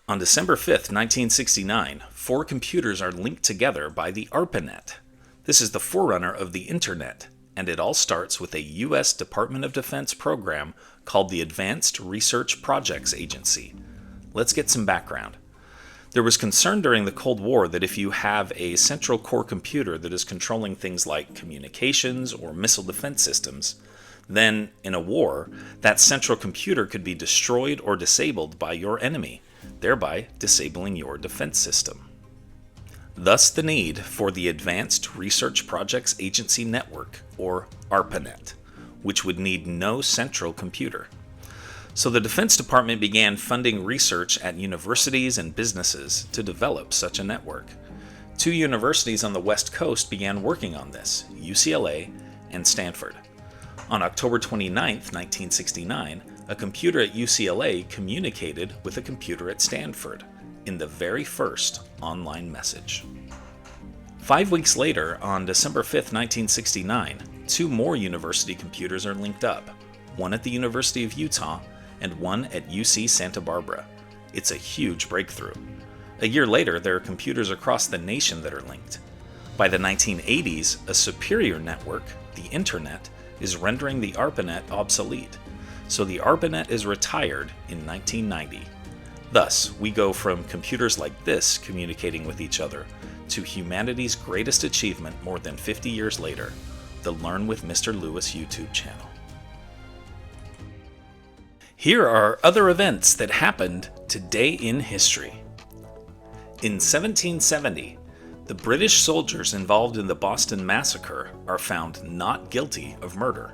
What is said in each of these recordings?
On December 5th, 1969, four computers are linked together by the ARPANET. This is the forerunner of the Internet, and it all starts with a U.S. Department of Defense program called the Advanced Research Projects Agency. Let's get some background. There was concern during the Cold War that if you have a central core computer that is controlling things like communications or missile defense systems, then in a war, that central computer could be destroyed or disabled by your enemy, thereby disabling your defense system. Thus the need for the Advanced Research Projects Agency Network, or ARPANET, which would need no central computer. So the Defense Department began funding research at universities and businesses to develop such a network. Two universities on the West Coast began working on this, UCLA and Stanford. On October 29, 1969, a computer at UCLA communicated with a computer at Stanford in the very first online message. 5 weeks later, on December 5, 1969, two more university computers are linked up, one at the University of Utah and one at UC Santa Barbara. It's a huge breakthrough. A year later, there are computers across the nation that are linked. By the 1980s, a superior network, the Internet, is rendering the ARPANET obsolete, so the ARPANET is retired in 1990. Thus, we go from computers like this communicating with each other to humanity's greatest achievement more than 50 years later, the Learn with Mr. Lewis YouTube channel. Here are other events that happened today in history. In 1770, the British soldiers involved in the Boston Massacre are found not guilty of murder.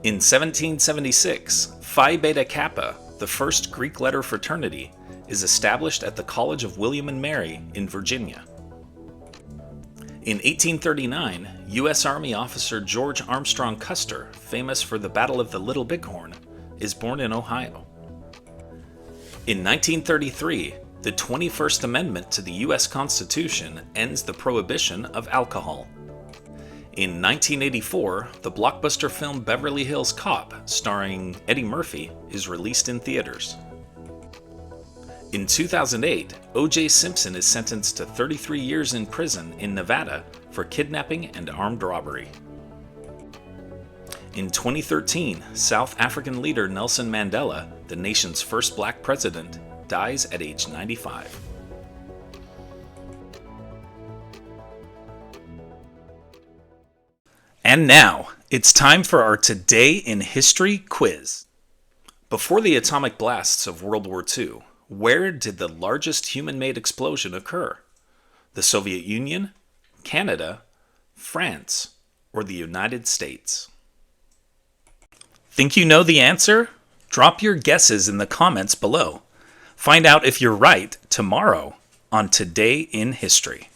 In 1776, Phi Beta Kappa, the first Greek letter fraternity, is established at the College of William and Mary in Virginia. In 1839, U.S. Army officer George Armstrong Custer, famous for the Battle of the Little Bighorn, is born in Ohio. In 1933, the 21st Amendment to the U.S. Constitution ends the prohibition of alcohol. In 1984, the blockbuster film Beverly Hills Cop, starring Eddie Murphy, is released in theaters. In 2008, O.J. Simpson is sentenced to 33 years in prison in Nevada for kidnapping and armed robbery. In 2013, South African leader Nelson Mandela, the nation's first black president, dies at age 95. And now, it's time for our Today in History quiz. Before the atomic blasts of World War II, where did the largest human-made explosion occur? The Soviet Union, Canada, France, or the United States? Think you know the answer? Drop your guesses in the comments below. Find out if you're right tomorrow on Today in History.